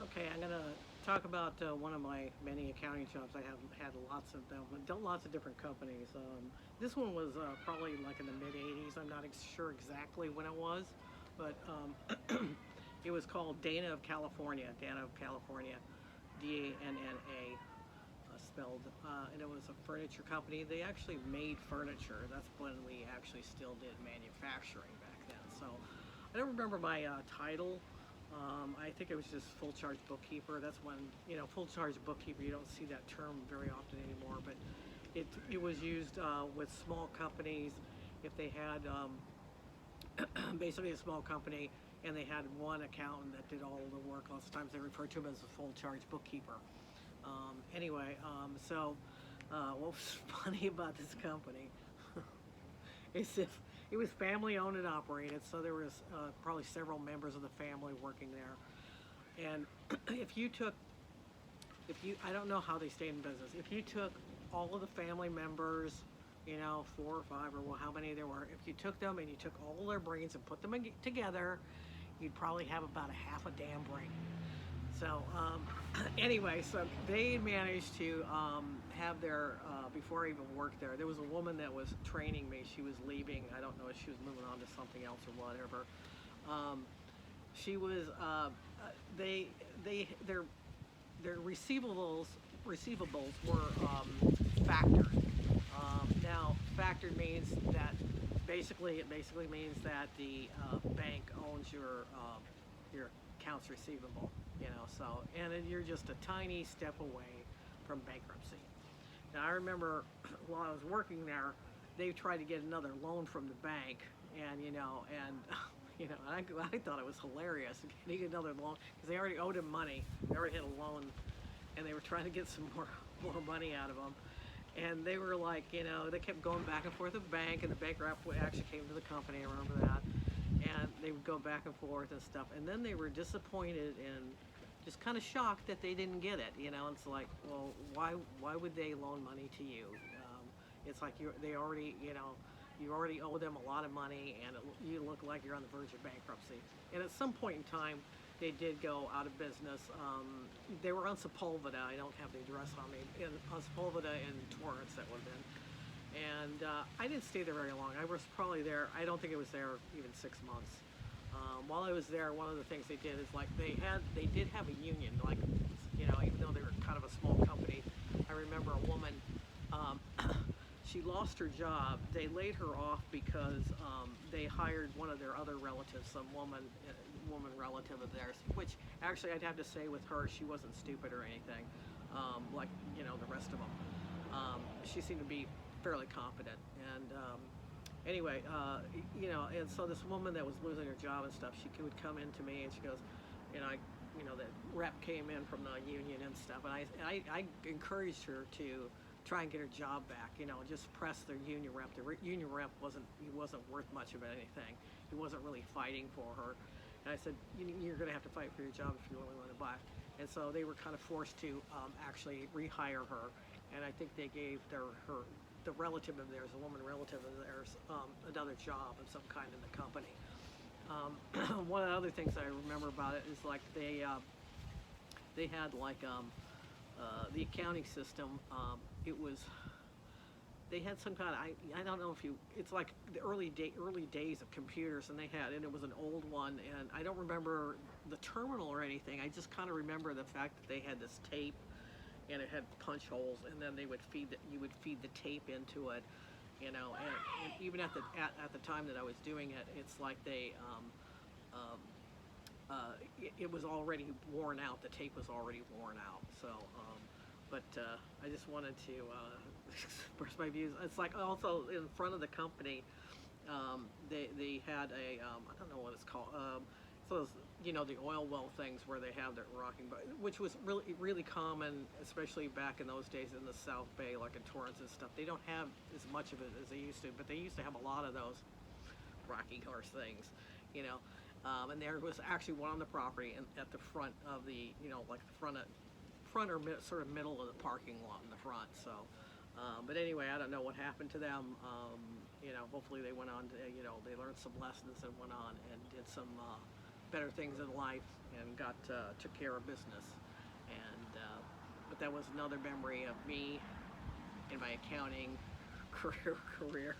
Okay, I'm gonna talk about one of my many accounting jobs. I have had lots of them, done lots of different companies. This one was probably like in the mid '80s. I'm not sure exactly when it was, but it was called Dana of California. Dana of California, Danna, spelled, and it was a furniture company. They actually made furniture. That's when we actually still did manufacturing back then. So I don't remember my title. I think it was just full charge bookkeeper. That's when, full charge bookkeeper, you don't see that term very often anymore, but it was used with small companies. If they had basically a small company and they had one accountant that did all the work, lots of times they referred to him as a full charge bookkeeper. What was funny about this company is if it was family owned and operated, so there was probably several members of the family working there. And if you took, if you, I don't know how they stayed in business. If you took all of the family members, four or five or how many there were, if you took them and you took all their brains and put them together, you'd probably have about a half a damn brain. So anyway, so they managed to have their, before I even worked there, there was a woman that was training me. She was leaving. I don't know if she was moving on to something else or whatever. She was, they, their receivables were factored. Now, factored means that it basically means that the bank owns your accounts receivable, so, and then you're just a tiny step away from bankruptcy. Now, I remember while I was working there, they tried to get another loan from the bank, and, I thought it was hilarious getting another loan because they already owed him money. They already had a loan, and they were trying to get some more money out of him. And they were like, they kept going back and forth with the bank, and the bank rep actually came to the company, I remember that. And they would go back and forth and stuff. And then they were disappointed and just kind of shocked that they didn't get it, And it's like, well, why would they loan money to you? It's like they already, you already owe them a lot of money, and you look like you're on the verge of bankruptcy. And at some point in time, they did go out of business. They were on Sepulveda. I don't have the address on me. On Sepulveda in Torrance, that would have been. And I didn't stay there very long. I was probably there, I don't think it was there even 6 months. While I was there, one of the things they did is like they did have a union, like, even though they were kind of a small company. I remember a woman, she lost her job. They laid her off because they hired one of their other relatives, some woman relative of theirs, which actually I'd have to say with her, she wasn't stupid or anything, like, the rest of them. She seemed to be fairly competent. And anyway, and so this woman that was losing her job and stuff, she would come in to me and she goes, the rep came in from the union and stuff, and I encouraged her to try and get her job back, just press the union rep. The union rep wasn't worth much of anything. He wasn't really fighting for her. And I said, you're going to have to fight for your job if you really want to buy. And so they were kind of forced to actually rehire her. And I think they gave the relative of theirs, a woman relative of theirs, another job of some kind in the company. One of the other things I remember about it is like they had like the accounting system. They had some kind of, I don't know if it's like the early days of computers, and and it was an old one, and I don't remember the terminal or anything. I just kind of remember the fact that they had this tape, and it had punch holes, and then you would feed the tape into it, and even at the time that I was doing it, it's like it was already worn out. The tape was already worn out, so. But I just wanted to express my views. It's like also in front of the company, they had I don't know what it's called. So the oil well things where they have that rocking, which was really common, especially back in those days in the South Bay, like in Torrance and stuff. They don't have as much of it as they used to, but they used to have a lot of those rocking horse things, and there was actually one on the property and at the front of the, like the front or sort of middle of the parking lot in the front. So, but anyway, I don't know what happened to them. Hopefully they went on to, they learned some lessons and went on and did some better things in life. and took care of business. And but that was another memory of me in my accounting career.